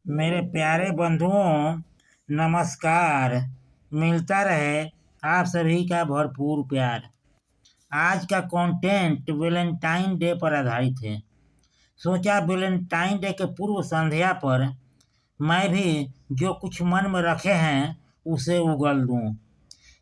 मेरे प्यारे बंधुओं, नमस्कार। मिलता रहे आप सभी का भरपूर प्यार। आज का कंटेंट वैलेंटाइन डे पर आधारित है। सोचा वैलेंटाइन डे के पूर्व संध्या पर मैं भी जो कुछ मन में रखे हैं उसे उगल दूं।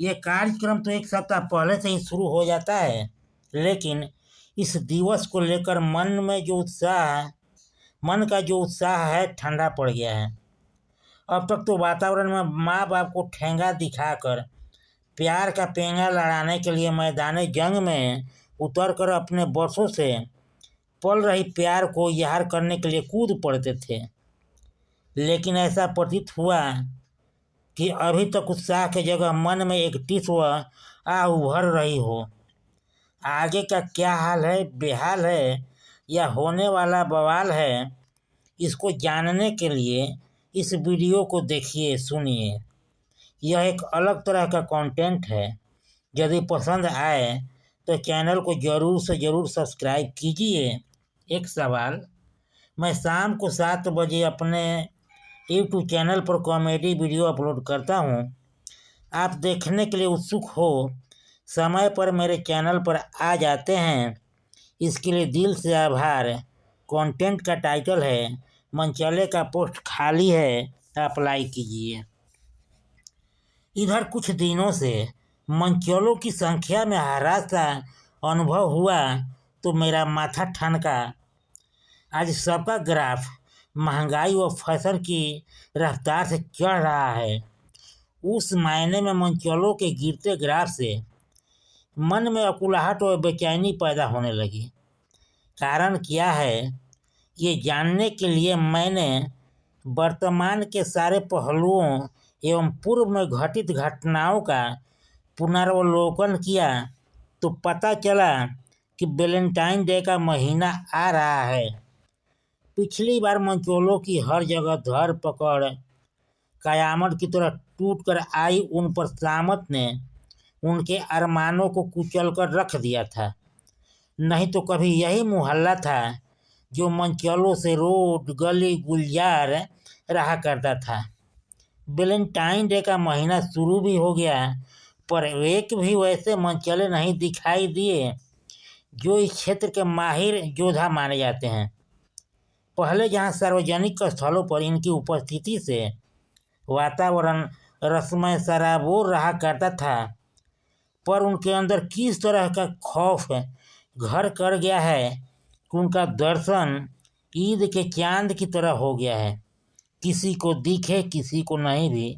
ये कार्यक्रम तो एक सप्ताह पहले से ही शुरू हो जाता है, लेकिन इस दिवस को लेकर मन का जो उत्साह है ठंडा पड़ गया है। अब तक तो वातावरण में माँ बाप को ठेंगा दिखाकर प्यार का पेंगा लड़ाने के लिए मैदान जंग में उतरकर अपने बरसों से पल रही प्यार को यार करने के लिए कूद पड़ते थे। लेकिन ऐसा प्रतीत हुआ कि अभी तक उत्साह की जगह मन में एक टिस्व आ उभर रही हो। आगे का क्या हाल है, बेहाल है या होने वाला बवाल है, इसको जानने के लिए इस वीडियो को देखिए, सुनिए। यह एक अलग तरह का कंटेंट है। यदि पसंद आए तो चैनल को ज़रूर से ज़रूर सब्सक्राइब कीजिए। एक सवाल, मैं शाम को 7 बजे अपने यूट्यूब चैनल पर कॉमेडी वीडियो अपलोड करता हूँ। आप देखने के लिए उत्सुक हो, समय पर मेरे चैनल पर आ जाते हैं, इसके लिए दिल से आभार। कंटेंट का टाइटल है मनचले का पोस्ट खाली है, अप्लाई कीजिए। इधर कुछ दिनों से मनचलों की संख्या में हरास सा अनुभव हुआ तो मेरा माथा ठनका। आज सबका ग्राफ महंगाई व फैशन की रफ्तार से चढ़ रहा है। उस मायने में मनचलों के गिरते ग्राफ से मन में अकुलाहट और बेचैनी पैदा होने लगी। कारण क्या है, ये जानने के लिए मैंने वर्तमान के सारे पहलुओं एवं पूर्व में घटित घटनाओं का पुनरावलोकन किया तो पता चला कि वैलेंटाइन डे का महीना आ रहा है। पिछली बार मनचोलों की हर जगह धर पकड़ कयामत की तरह टूट कर आई उन पर सामत ने उनके अरमानों को कुचल कर रख दिया था। नहीं तो कभी यही मोहल्ला था जो मनचलों से रोड गली गुलजार रहा करता था। वैलेंटाइन डे का महीना शुरू भी हो गया, पर एक भी वैसे मनचले नहीं दिखाई दिए जो इस क्षेत्र के माहिर योद्धा माने जाते हैं। पहले जहां सार्वजनिक स्थलों पर इनकी उपस्थिति से वातावरण रसमय सराबोर रहा करता था, पर उनके अंदर किस तरह का खौफ घर कर गया है कि उनका दर्शन ईद के चांद की तरह हो गया है। किसी को दिखे, किसी को नहीं भी।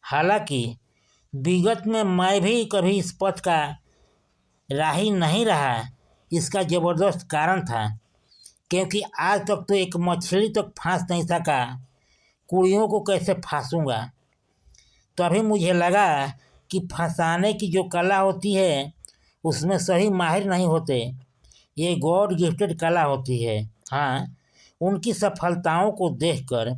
हालांकि विगत में मैं भी कभी इस पथ का राही नहीं रहा। इसका ज़बरदस्त कारण था, क्योंकि आज तक तो एक मछली तक फांस नहीं सका, कुड़ियों को कैसे फांसूंगा। तभी मुझे लगा कि फंसाने की जो कला होती है उसमें सही माहिर नहीं होते, ये गॉड गिफ्टेड कला होती है। हाँ, उनकी सफलताओं को देखकर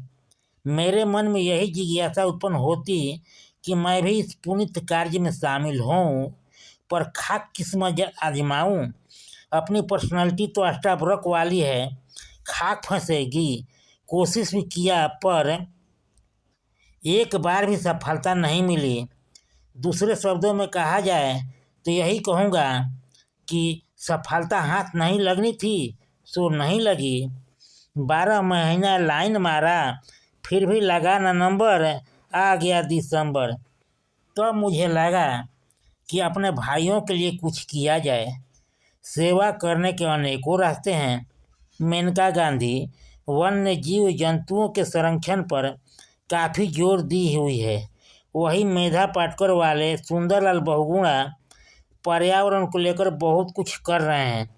मेरे मन में यही जिज्ञासा उत्पन्न होती कि मैं भी इस पुनीत कार्य में शामिल हों, पर खाक किस्मत आजमाऊं। अपनी पर्सनालिटी तो अष्टावक्र वाली है, खाक फंसेगी। कोशिश भी किया पर एक बार भी सफलता नहीं मिली। दूसरे शब्दों में कहा जाए तो यही कहूँगा कि सफलता हाथ नहीं लगनी थी सो नहीं लगी। 12 महीना लाइन मारा, फिर भी लगा ना नंबर। आ गया दिसंबर, तो मुझे लगा कि अपने भाइयों के लिए कुछ किया जाए। सेवा करने के अनेकों रास्ते हैं। मेनका गांधी वन्य जीव जंतुओं के संरक्षण पर काफ़ी जोर दी हुई है। वही मेधा पाटकर वाले सुंदरलाल बहुगुणा पर्यावरण को लेकर बहुत कुछ कर रहे हैं।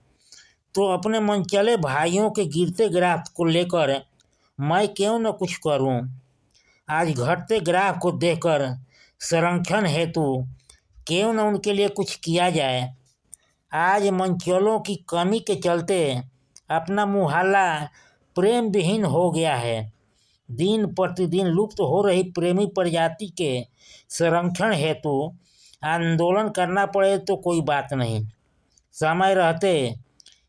तो अपने मनचले भाइयों के गिरते ग्राफ को लेकर मैं क्यों न कुछ करूं। आज घटते ग्राफ को देखकर संरक्षण हेतु क्यों न उनके लिए कुछ किया जाए। आज मनचलों की कमी के चलते अपना मुहल्ला प्रेम विहीन हो गया है। दिन प्रतिदिन लुप्त हो रही प्रेमी प्रजाति के संरक्षण हेतु आंदोलन करना पड़े तो कोई बात नहीं। समय रहते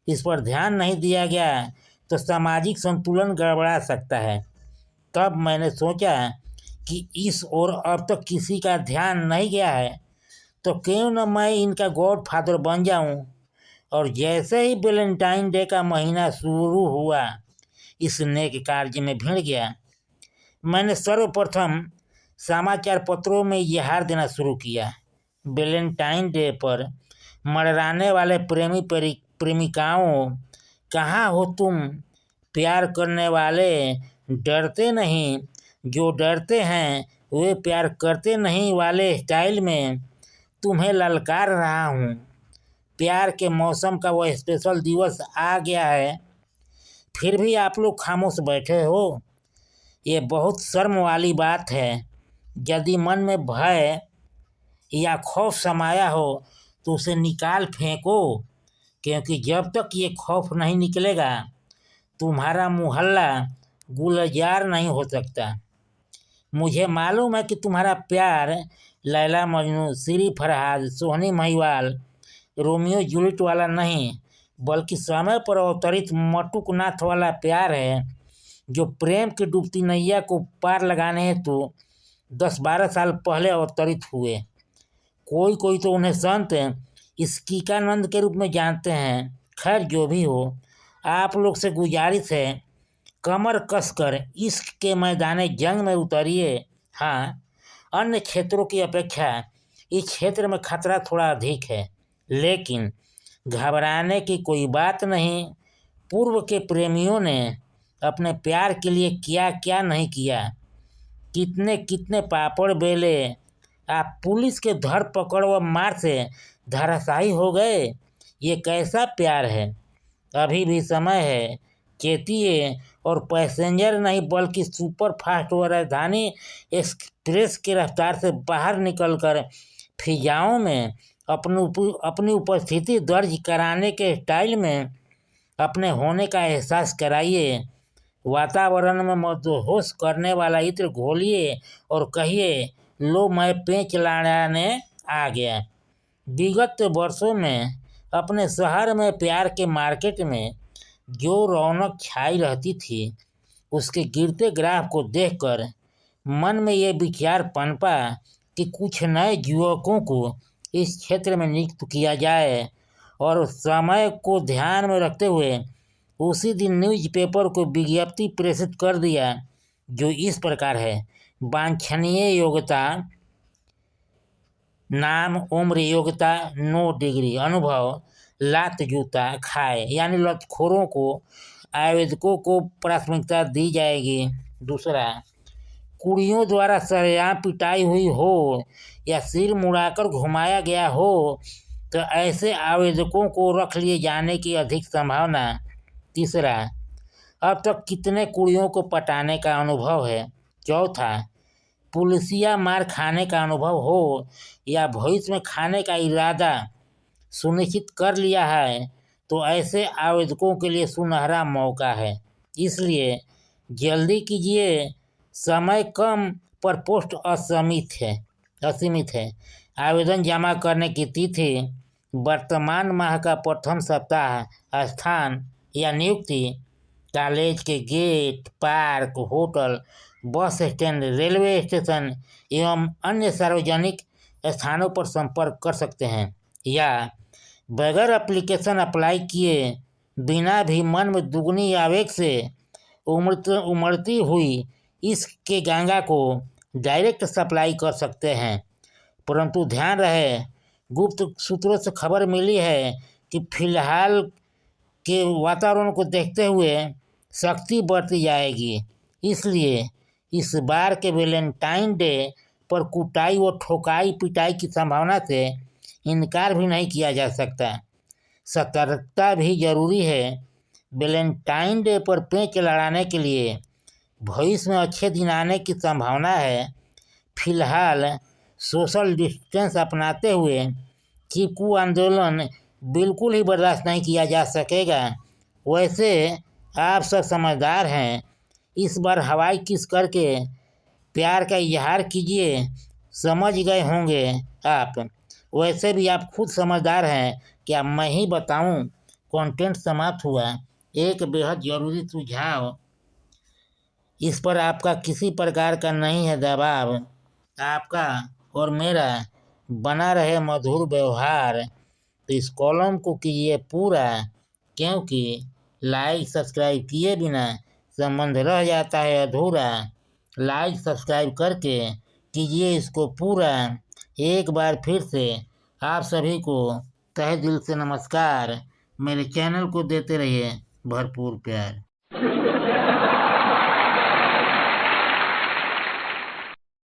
इस पर ध्यान नहीं दिया गया तो सामाजिक संतुलन गड़बड़ा सकता है। तब मैंने सोचा कि इस ओर अब तक किसी का ध्यान नहीं गया है, तो क्यों न मैं इनका गॉडफादर बन जाऊं। और जैसे ही वैलेंटाइन डे का महीना शुरू हुआ, इस नेक कार्य में भिड़ गया। मैंने सर्वप्रथम समाचार पत्रों में इजहार देना शुरू किया। वैलेंटाइन डे पर मर्राने वाले प्रेमिकाओं, कहाँ हो तुम? प्यार करने वाले डरते नहीं, जो डरते हैं वे प्यार करते नहीं वाले स्टाइल में तुम्हें ललकार रहा हूँ। प्यार के मौसम का वह स्पेशल दिवस आ गया है, फिर भी आप लोग खामोश बैठे हो। ये बहुत शर्म वाली बात है। यदि मन में भय या खौफ समाया हो तो उसे निकाल फेंको, क्योंकि जब तक ये खौफ नहीं निकलेगा तुम्हारा मोहल्ला गुलजार नहीं हो सकता। मुझे मालूम है कि तुम्हारा प्यार लैला मजनू, श्री फरहाद, सोहनी महिवाल, रोमियो जूलियट वाला नहीं, बल्कि समय पर अवतरित मटुकनाथ वाला प्यार है, जो प्रेम की डूबती नैया को पार लगाने हेतु 10-12 साल पहले अवतरित हुए। कोई कोई तो उन्हें संत इसकीकानंद के रूप में जानते हैं। खैर, जो भी हो, आप लोग से गुजारिश है, कमर कसकर इश्क के मैदान जंग में उतरिए। हाँ, अन्य क्षेत्रों की अपेक्षा इस क्षेत्र में खतरा थोड़ा अधिक है, लेकिन घबराने की कोई बात नहीं। पूर्व के प्रेमियों ने अपने प्यार के लिए क्या क्या नहीं किया, कितने कितने पापड़ बेले। आप पुलिस के धरपकड़ व मार से धराशायी हो गए। ये कैसा प्यार है? अभी भी समय है, चेतिए और पैसेंजर नहीं बल्कि सुपर फास्ट व राजधानी एक्सप्रेस की रफ्तार से बाहर निकलकर फिजाओं में अपनी उपस्थिति दर्ज कराने के स्टाइल में अपने होने का एहसास कराइए। वातावरण में मदहोश करने वाला इत्र घोलिए और कहिए, लो मैं पेंच लड़ाने आ गया। विगत वर्षों में अपने शहर में प्यार के मार्केट में जो रौनक छाई रहती थी, उसके गिरते ग्राफ को देखकर मन में ये विचार पनपा कि कुछ नए युवकों को इस क्षेत्र में नियुक्त किया जाए। और समय को ध्यान में रखते हुए उसी दिन न्यूज़पेपर को विज्ञप्ति प्रेषित कर दिया, जो इस प्रकार है। वांछनीय योग्यता: नाम, उम्र, योग्यता, नो डिग्री, अनुभव, लात जूता खाए, यानी लतखोरों को आवेदकों को प्राथमिकता दी जाएगी। दूसरा, कुड़ियों द्वारा सरेआम पिटाई हुई हो या सिर मुड़ाकर घुमाया गया हो तो ऐसे आवेदकों को रख लिए जाने की अधिक संभावना। तीसरा, अब तक कितने कुड़ियों को पटाने का अनुभव है। चौथा, पुलिसिया मार खाने का अनुभव हो या भविष्य में खाने का इरादा सुनिश्चित कर लिया है तो ऐसे आवेदकों के लिए सुनहरा मौका है। इसलिए जल्दी कीजिए, समय कम पर पोस्ट असीमित है। आवेदन जमा करने की तिथि वर्तमान माह का प्रथम सप्ताह। स्थान या नियुक्ति: कॉलेज के gate, park, hotel, bus stand, railway station एवं अन्य सार्वजनिक स्थानों पर संपर्क कर सकते हैं, या बगैर एप्लीकेशन अप्लाई किए बिना भी मन में दुगनी आवेग से उमड़ती हुई इश्क के गंगा को डायरेक्ट सप्लाई कर सकते हैं। परंतु ध्यान रहे, गुप्त सूत्रों से खबर मिली है कि फिलहाल के वातावरण को देखते हुए सख्ती बरती जाएगी। इसलिए इस बार के वैलेंटाइन डे पर कुटाई व ठोकाई पिटाई की संभावना से इनकार भी नहीं किया जा सकता। सतर्कता भी जरूरी है। वैलेंटाइन डे पर पेंच लड़ाने के लिए भविष्य में अच्छे दिन आने की संभावना है। फिलहाल सोशल डिस्टेंस अपनाते हुए चीकू आंदोलन बिल्कुल ही बर्दाश्त नहीं किया जा सकेगा। वैसे आप सब समझदार हैं, इस बार हवाई किस करके प्यार का इजहार कीजिए। समझ गए होंगे आप। वैसे भी आप खुद समझदार हैं, क्या मैं ही बताऊं? कंटेंट समाप्त हुआ। एक बेहद ज़रूरी सुझाव: इस पर आपका किसी प्रकार का नहीं है दबाव। आपका और मेरा बना रहे मधुर व्यवहार। तो इस कॉलम को कीजिए पूरा, क्योंकि लाइक सब्सक्राइब किए बिना संबंध रह जाता है अधूरा। लाइक सब्सक्राइब करके कीजिए इसको पूरा। एक बार फिर से आप सभी को तहे दिल से नमस्कार। मेरे चैनल को देते रहिए भरपूर प्यार।